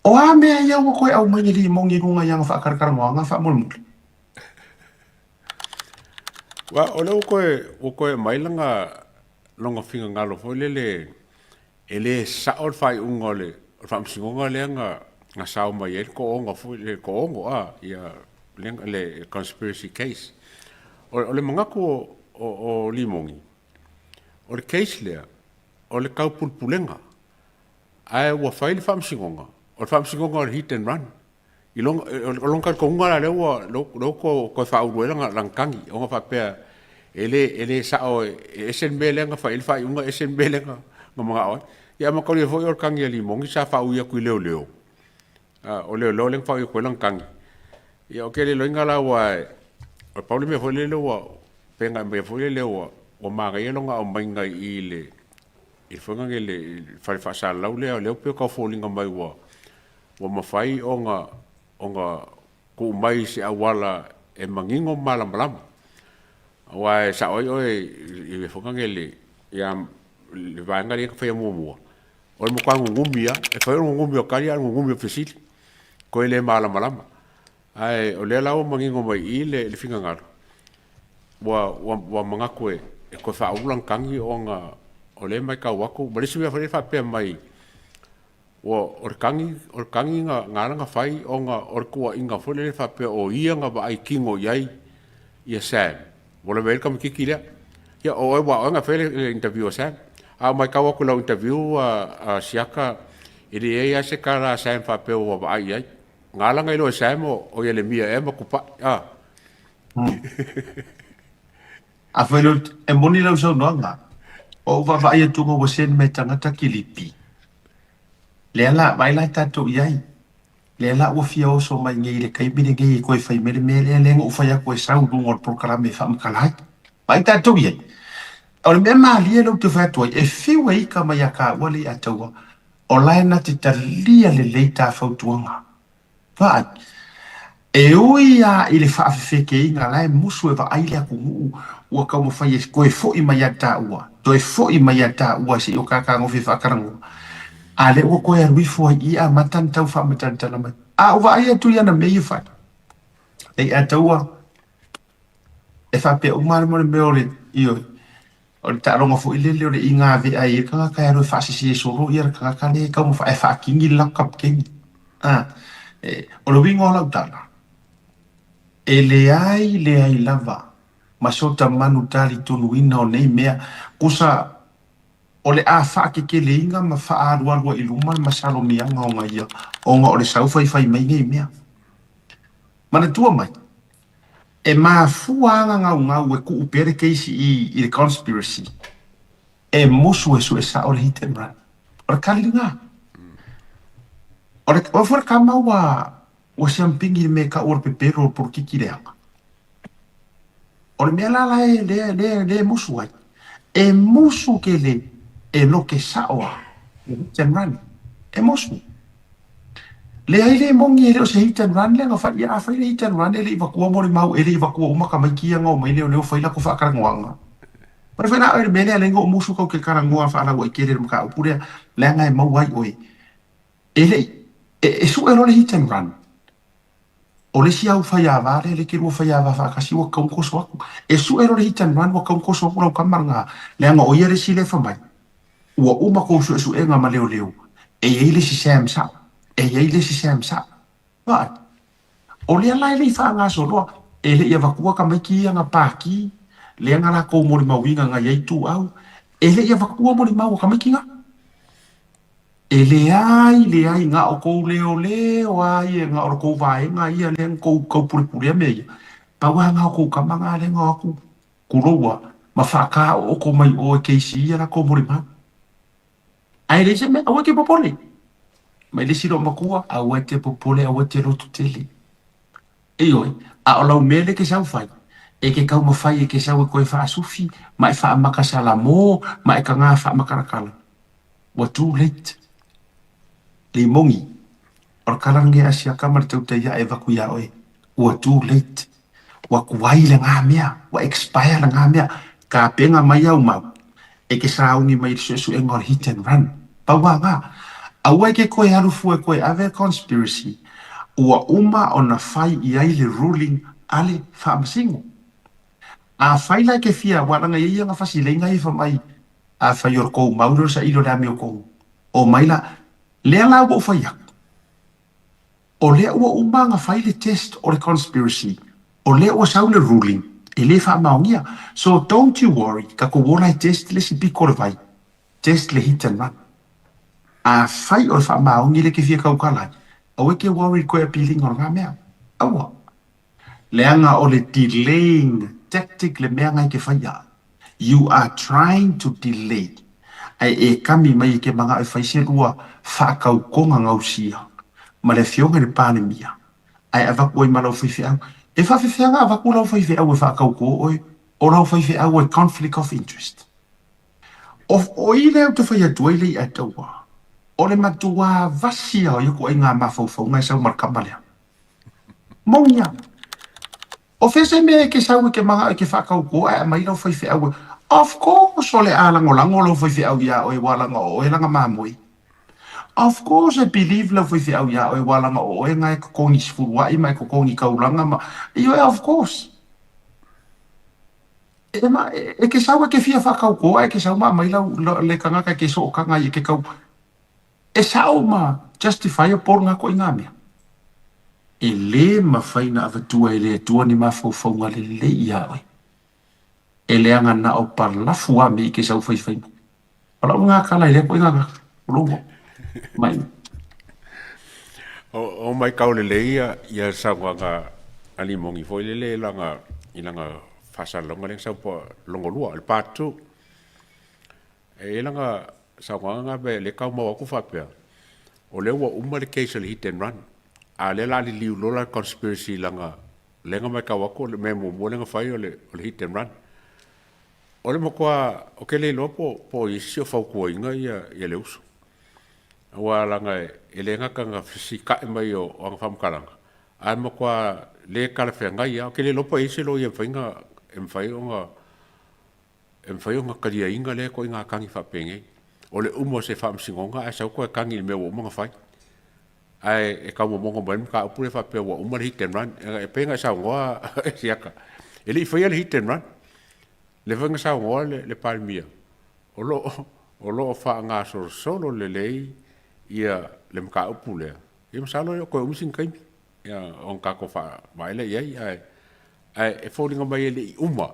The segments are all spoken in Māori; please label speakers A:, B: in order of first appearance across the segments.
A: O a mea ia ua koe au mai li mongi runga ia nga whaakarakarangoa, nga whaamulmuli.
B: Wa o koe mailanga longa finga ngalo fo le ele saol fai unga le fam singonga le nga sao mai el ko onga fo le ko ongo ia le conspiracy case. O le mangaku o limongi. O le case lea o le kau pulpulenga. Ai wa fai le fam singonga. O le fam singonga o le hit and run. O longa ko unga le lo ko fa uruela nga langkangi o nga fa pe ele sa o esen belenga fa il fa unga esen belenga nga mga o ya ma ko le fo or kangi ali mongi sa fa uya ku leo o leo leng fa ku langkangi ya o ke le loinga la wa o pauli me fo le lo wa penga me fo le lo o ma ga yelo nga o mainga ile il fo nga le fa sa la le pe ka fo linga mai wa ma fai onga ku mai se awala e mangingo malama wa sa oi i fonga ngele ya le vanga le fa mo o mo kwa ngumia e fa ngumia kali ngumia fesil ko ele malama ai o le lawo mangingo mai i le finga ngar wa manga ko e ko fa ulang kangi onga o le mai ka wako ma le fa pe mai or kangi nga fai onga or kua inga fole fa pe o ia nga ba ai kingo yai ia sam wala vel kam kikila ya o wa nga fele interview sam a mai ka wa interview a siaka ide ia se kara sam fa pe o ba ai nga la ngai lo sam o ia le mia e ma kupa
A: A whaelo, e moni lau sau noanga. O wa ia tunga wa sen me tangata kilipi. Lea la, mai lai tato iai. Lea la ua fia oso mai ngei le kaimine ngei koe fai mele mele lenga u fai a koe sau rungo al programe whaamakalai. Mai tato iai. O le mea maa lia lau te whatua e whiwa ika mai a ka wale a taua. O lai na te talia le leita whautuanga. Vai. E ui a i le whaafewheke inga lai musu e wa aile a kungu ua kau mawhai e koe fo i mai a ta ua. Toe fo i mai a ta ua si o kaka ngofi whakarangu. A le ua koe a ruifo ai i a matan tau wha matan tana mai. A uwa ai atu iana mei e whai. Ei a taua e whape umare mo le meo le i oi. O le taronga fo i le leo le i ngā ve ai e kanga kai aroi whaasisi e soro i ara kanga kane e kau mawha e whaakingi lakap kengi. O le wingo lau tala. E le ai lava. Masota manu tali tonu ina o nei mea. Kusa o le a whaake ke le inga ma wha aruarua i luma le masalo mianga o ngai ia. O nga o le sau fai mai nei mea. Mana tua mai. E maa fuanga ngau e ku upere keisi i le conspiracy. E musu e su e sa o le hit and run. O le kali nga. O le whara kama wa siampingi me ka ora pepero por kiki leanga. O le mea lala le musu ai. E musu ke le e lo ke saoa. Hit and run. E musu. Le ai le mongi e leo se hit and run le nga whai a whai le hit and run e le iwa kua mori mau e le iwa kua umaka mai kia ngau mai leo whai la ko whakarangoanga. Pare whai na oe mene a lengo o musu kau ke karangoa whaala ua i kere maka upurea le anga e mau ai oe. E le e su e lo le hit and run. O le si au whai a vare le ke rua whai a whakasi wa kaunkoso aku. E su e lo le hit and run wa kaunkoso aku lau kamaranga le anga oia le si le whamai. Ua umako su e nga ma leo leo. E eile si Sam sa. E eile si Sam sa. Vai. O le alai le wha ngā soloa. E le ia wakua ka mai ki anga pāki. Le anga la kou mori mawinga nga iei tu au. E le ia wakua mori maua ka mai ki nga. E le ai nga o kou leo ai e nga o kou vai nga ia le kou puripuria mea. Paua nga o kou kamanga le nga aku. Kuroua. Ma whaka o kou mai o e keisi ia la kou mori mau. Ai le se me awa ke popole. Mai le siro makua awa te popole awa te rotu tele. E oi, a o lau mele ke sau fai. E ke kau mawhai e ke sau e koe wha sufi. Ma e wha makasala mō, ma e ka ngā wha makarakala. Wa too late. Le mongi. Or karange asia kamar tau te ia e waku ia oi. Wa too late. Wa kuwai le ngā mea. Wa expire le ngā mea. Ka penga mai au mau. E ke saungi mai su e ngor hit and run. Paua ngā. Aua ke koe harufu e koe ave conspiracy. Ua uma o na fai i ai le ruling ale whaamasingo. A fai la ke fia waranga i nga fasi le ngai fa mai. A fai or kou mauro sa ilo la me o kou. O mai la, lea la wo fai ak. O lea ua uma nga fai le test o le conspiracy. O lea ua sau le ruling. E le whaamaongia. So don't you worry. Ka ko wola test le si piko le vai. Test le hit and run. A fai o le whaamaongi le ke fia kau kalai. Au e ke worry koe appealing o ngā mea. Aua. Leanga o le delaying tactic le mea ngai ke whaia. You are trying to delay. Ai e kami mai ke manga e whaise rua whaakau konga ngausia. Ma le fionga le pāne mia. Ai avaku oi malau whaife au. E whawhiwhi anga avaku lau whaife au e whaakau ko oi. O lau whaife au e conflict of interest. Of oi leo te whaia duele i ataua. O le matua vasia o yoku ai ngā mawhauwhau ngai sau markamalea. Maunia. O fese me ke sau ke manga ke whakau ko ai mai lau whaife au. Of course o le alango lango lau whaife au ia o e walanga o e langa mamui. Of course I believe lau whaife au ia o e walanga o e ngai kokongi sifurua i mai kokongi kaulanga ma. Io e of course. E ma e ke sau ke fia whakau ko ai ke sau ma mai lau le kangaka ke so o kanga i ke kau. E sau ma justify o por ngā ko i ngā mea. E le mawhaina avatua e le atua ni mawhauwhaunga le le ia oi. E le anga na o parlafu a me i ke sau whaiwhaina. Pala o ngā kala i le ko i ngā rongo. Mai.
B: O mai kaule le ia sa ngā alimongi foi le langa i langa whasalonga leng sau po longo lua le pātu. E langa sa ngā be le kau mau aku whapea. O le ua uma le case le hit and run. A le la li liu lola conspiracy langa lenga mai kawako le memo mo lenga fai o le hit and run. O le makua o ke le lopo po i si o fauku inga ia le usu. Awa langa e le ngaka nga fisi kae mai o anga whamkaranga. A makua le kalawhea ngai o ke le lopo i si lo i mwhainga e mwhai o nga karia inga le ko inga kangi whapenge. O le umo se whamsingonga e sau koe kangi le mea o mga whai. Ai e kau mo mongo mai ka upure fa pe wa umar hit and run e penga sa ngoa e siaka ele foi ele hit and run le venga sa ngoa le palmia o lo fa nga solo le lei ia le mka upule e msalo ko umsin kai ya on ka ko fa mai le ai e falling mai ele uma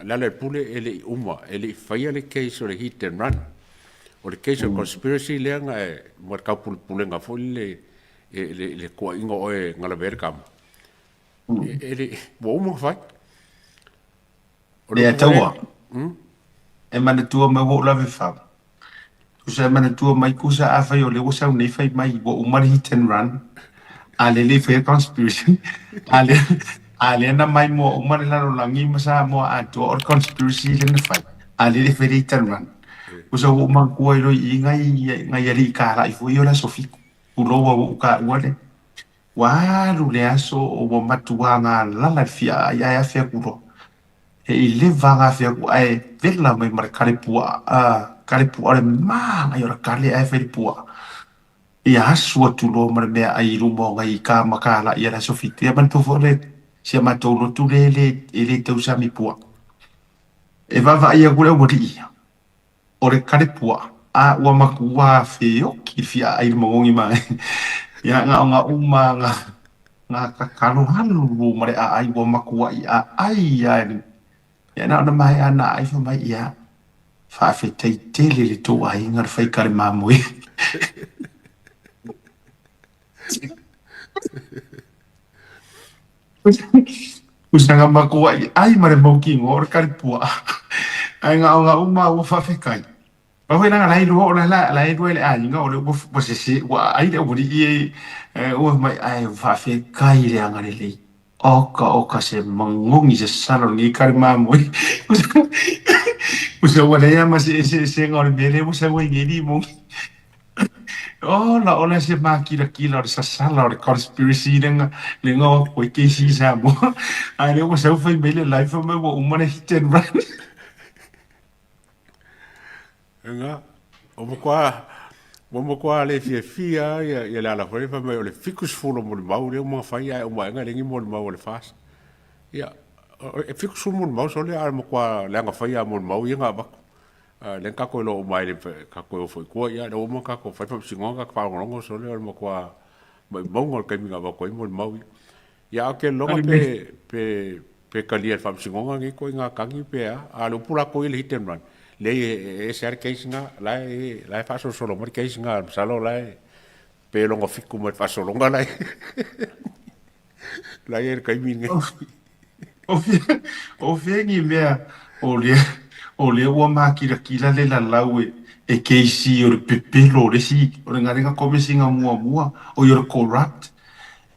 B: la le pule ele uma ele foi ele case o le hit and run. O le case of conspiracy le nga e mo ka pule nga fo le ko ingo e ngala verkam ele bo mo fa
A: o le taua e mana tua me wo lave fa tu sa mana tua mai kusa a fa yo le wo sa nei fa mai wo umar hit and run ale le fe conspiracy ale na mai mo umar la lo langi masa mo a to or conspiracy le na fa ale le fe hit and run. Usa o man kua i roi i ngai ali ka la i fui o la sofi. Uloa o ka uale. Waru le aso o matua ngā lala fia ai ai fia kuro. E i le vanga fia ku ai vela mai mara karepua le maa ngai ora kare ai fia pua. I asua tulo mara mea ai rumo ngai ka makala i la sofi. Tia man tu fore sia matolo tu le tausami pua. E vava ia kule o mori ia. O le karepua a ua makua feo ki fia ai mongongi mai ia nga uma nga kakalo halu mare a ai ua makua i a ai ia na mai ana ai fa mai ia fa fe tele le to ai ngar fai kare mamoi usanga makua i ai mare moki ngor karepua ai nga uma ua fa fe kai. Ba foi na lai ro la ro le ai nga o le bo se wa ai le bodi e o mai ai fa fe kai le anga le oka se mangongi se salo ni kar ma mo usa wala ya ma se ngor bele usa wa ngi mo la ona se ma kila sa sala o conspiracy le ngo ko ke si sa mo ai le usa foi bele life me wo umane hiten
B: nga o kwa Mo ko ale fia ia la foi fa me le ficus fulo mo mau le mo fa ia o mai nga lengi mo mau le fas. Ia e ficus fulo mo mau so le ar mo kwa le nga fa ia mo mau ia nga ba. Le ka ko lo mai le ka ko foi ko ia do mo ka ko fa fa singo ka pa ngo so le mo kwa mo ngol ka mi nga ba ko mo mau. Ia ke longa pe kalia fa singo nga ko nga kangi pe a lo pula ko ile hiten ran. Le e ser case nga la fa so mo case nga salo la pe longa fiku mo fa so longa la la e kai min
A: O fe, o fe ngi mea o le ua kila le la laue e keisi o le pepelo le si o le ngarenga komisinga mua o yo corrupt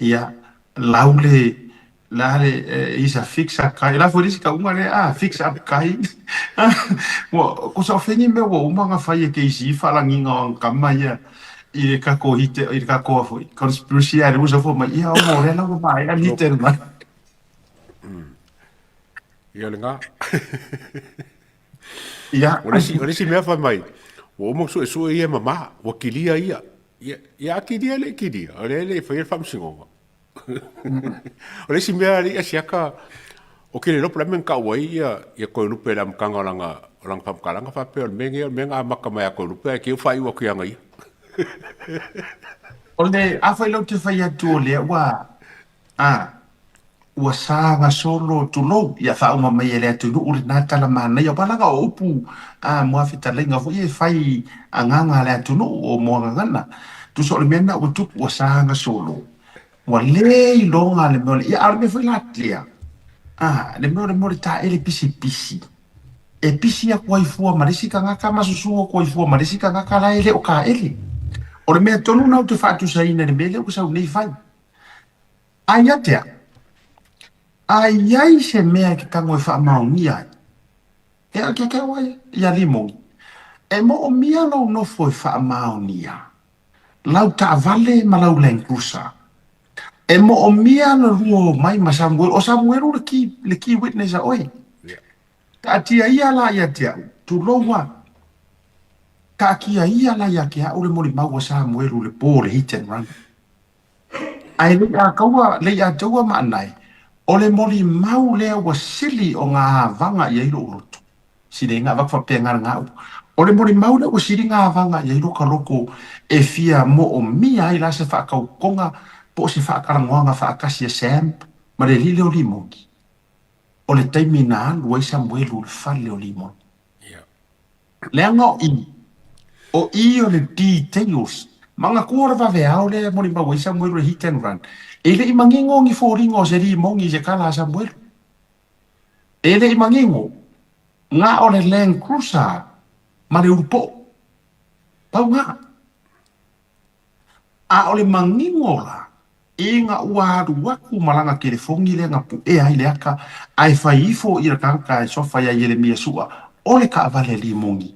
A: ia laule le isa fixa kai la foi ka uma le fix up kai mo ko so fengi me wo uma nga fai e keisi fa la nginga on kamaya i ka ko hite i ka ko foi conspiracy ai usa fo ma ia o mo le la mai a liter ma
B: ia le nga
A: ia
B: o le si mea fa mai o mo so ia mama o kilia ia kilia le kilia o le fa fa singo o le si mea ri asiaka o ke le lopo la men ka wai ia ko lupe la mkanga lang pam kalanga fa pe o menga maka mai ko lupe ke fa i o ki anga ia
A: o le a fai lo te fai atu o le wa ua sanga solo tulo ia fa uma mai ele atu u le nata la mana ia pala ga opu mo afita le nga fu e fai anganga le atu no o mo ngana tu so le mena o tu ua sanga solo wa le longa le mo ia arme foi latlia le mo ta ele pisi e pisi a kwai fu marisi ka ngaka masusu o kwai fu marisi ka ngaka la ele o ka ele o le mea tonu na te fa tu sai na le mele o sa nei fai ayatea ai se mea ke kango e wha maungi ai. E a ke wai, ia limong. E mo o mia lau no foi wha maungi ai. Lau ta vale ma lau lengkusa. E mo o mia na ruo mai ma Samuel, o Samuel le ki witness a oi. Ta tia ia la ia tia, tu loa. Ta kia ia la ia kia, ule mori mau o Samuel le po le hit and run. Ai le a kaua, le a taua ma anai. O le moli mau lea wa sili o ngā vanga i eiro urotu. Sile ngā wakwa pe ngā ngā u. O le moli mau lea wa sili ngā vanga i eiro ka loko e fia mo o mia i la se whakau konga po se whakarangoanga whakasi e Sam ma le lile o limongi. O le taimi nā alu ai Samuelu le fale o limongi. Lea ngā o i o le details manga kua va ve au le moni ba wisa mo le hit and run ele i mangingo ngi foringo se ri mongi se kala Samuel ele i mangingo nga o le Land Cruiser ma le upo pau nga a o le mangingo la e nga uaru waku malanga ke le fongi le nga pu e ai le aka ai faifo i ra kanka e sofa ya yele mia sua o le ka vale li mongi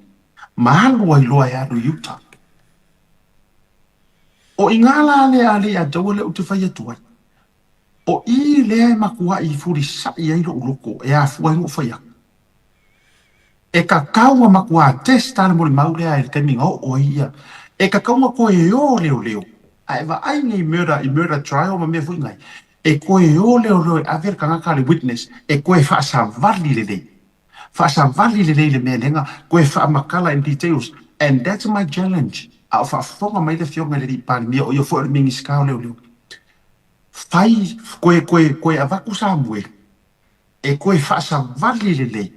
A: malu ai loa ya do Utah o ingala le ale a tawale o te whai atuai. O i lea makua i furi sai ai lo uloko e a fuai ngo whai aku. E ka kaua makua testa na mori maulea e te minga o ia. E ka kaua ko e o leo. A e wa ai nei murder trial ma mea fui ngai. E ko e o leo a ver ka ngaka le witness e ko e wha sa vali le dei. Wha sa vali le dei le mea lenga ko e wha makala in details. And that's my challenge. A o whaafonga mai le fionga le ripani mia o yo fo mingi skao leo. Fai koe avaku Samuel. E koe whaasa vali le lei.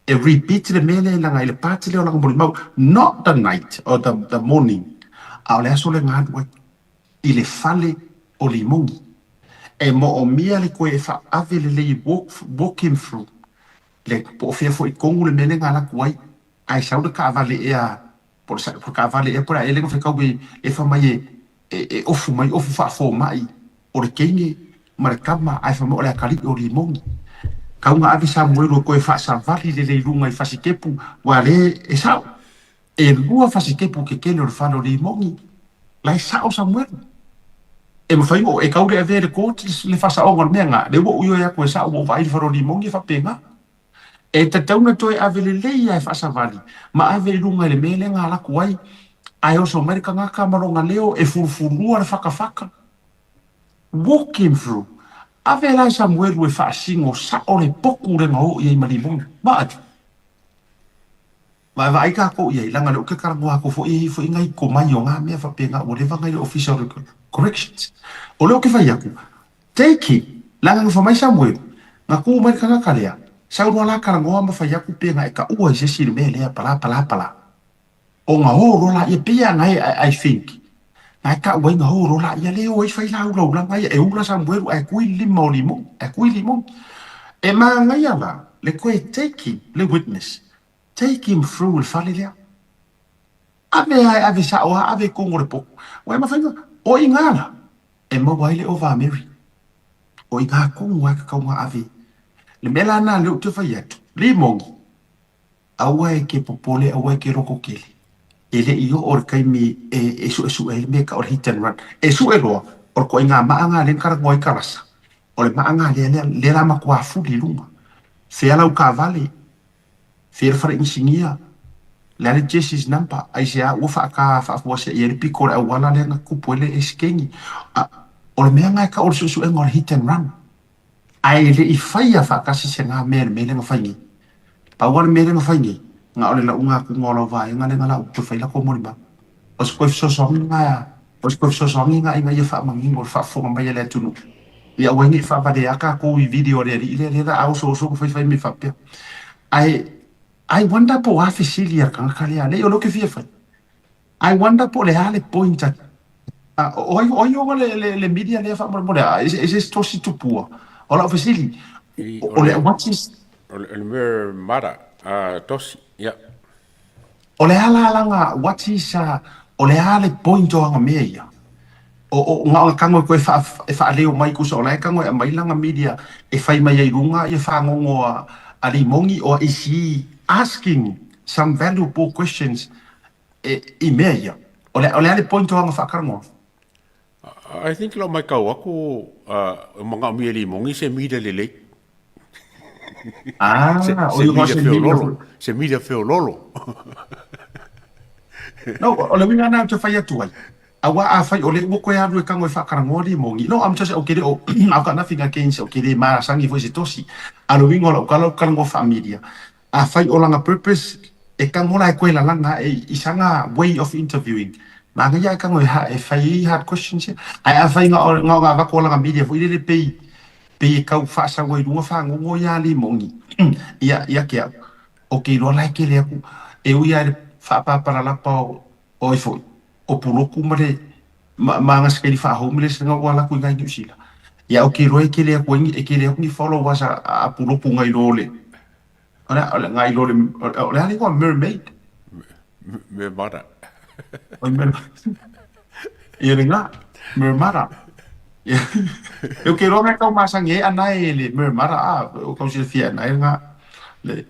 A: E repeat le mele langa i le pāti leo langa mori mau. Not the night or the morning. A o le aso le ngādu ai. I le fale o li mongi. E mo o mia le koe e wha ave le lei walk him through. Le po fia fo i kongu le mele ngā laku ai. Ai sau le ka avale ea por ka vale e por ele que kau e fa mai e ofu fa fo mai o le kenge markama ai fa mo le kali o limong kau nga ave Samuel ko e fa sa vali le lunga i fa sikepu wa le e sa e lua fa sikepu ke kele o fa lo limong la sa o Samuel e mo fa o e kau le ave le ko le fa sa o ngor menga le wo yo ya ko sa o vai fa lo limong fa penga e te tauna toi ave le leia e whasa vali. Ma ave le runga le mele ngā laku ai. ai o so mai ka ngaka maronga leo e furufurua le whakawhaka. Walk him through. Ave la Samuel we whaasingo sa o le poku renga o i marimunga. Maatu. Vai vai ka ko i langa le ke karangoa ko fo i ngai ko mai o ngā mea whapenga o le vangai le official corrections. O leo ke whai aku. Take it. Langa ngu whamai Samuel. Ngā ko mai ka ngaka lea. Saurua la karangoa ma whai aku penga e ka ua i se siri mea lea pala. O ngā horo la ia pia ngai I think. Ngai ka ua ngā horo la ia leo i whai lau lau la ngai e ula Samuel e kui limo. E mā ngai ala le koe take him, le witness. Take him through le whale lea. Ave sa oa, ave kongo le poku. Wai ma whainga, o i ngāra. E ma waile o vā Mary. O i ngā kongo wai ka kaunga ave. Le mela nā leo te whai atu. Le mongi. Aua e ke popole, aua e ke roko kele. E le i o or kai me e su e me ka or hit and run. E su e roa, or ko i ngā maanga le nkarangoi i karasa. O le maanga le rama kua fuli lunga. Fea lau ka vale. Fea whare insingia. Le ale Jesse's nampa. Ai se a ua wha fua se i piko le awala le nga kupuele e skengi. O le mea ngai ka or su e ngor hit and run. Ai le i whaia whakasi se ngā mea le nga whaingi. Pa wana mea le nga whaingi. Nga ole la unga ku ngolo vai nga le nga la upu whaila ko mori ba. O se koe fisosongi nga o se koe fisosongi nga inga ia wha mangingo wha funga mai le tunu. Ia wengi wha vade aka ko i video le ri le da au so ko whai mi whapea. I wonder po a fisilia kanga kalea le o loke fia whai. I wonder po le hale point at oi le media le wha mora is tosi tupua. O la fisili. O le what is
B: o le mer mara tosi ya
A: o le ala what is o le ale point o anga mea ia. O ngā kango koe wha leo mai kusa o lai kango e mai langa media e whai mai ai runga e wha ngongo a limongi or is he asking some valuable questions i mea ia. O le ale point o anga whakarangoa.
B: I think lo mai kau aku mga mieli mongi se mida lele se mida feo lolo
A: no o le winga na te whai atu ai. Awa a whai o le uko e aru e kango e whakarangoa limongi. No, I'm just okay o I've got nothing against okay le mara sangi fo se tosi. Alo winga o karangoa wha media. A whai o langa purpose e kango la e koe la langa e isanga way of interviewing. Ma nga ia kango e whai hard questions ia. Ai a whai ngā wako langa media fo i le pei e kau whaasangoi runga whangongo ia limongi. Ia ke au. Okay, roa lai ke le aku. E ui ai whaapapara lapa o i fo. O puloku mare mga skeli fa homeless nga wala ku ngai New Zealand. Ya o kiro e kele ko ngi e kele ko ni follow was a puloku ngai lole. Ona ngai lole ole ali ko mermaid.
B: me mara.
A: O mer. E nga mermara. Eu kiro me ka masange anai le mermara o ka se fia nai nga le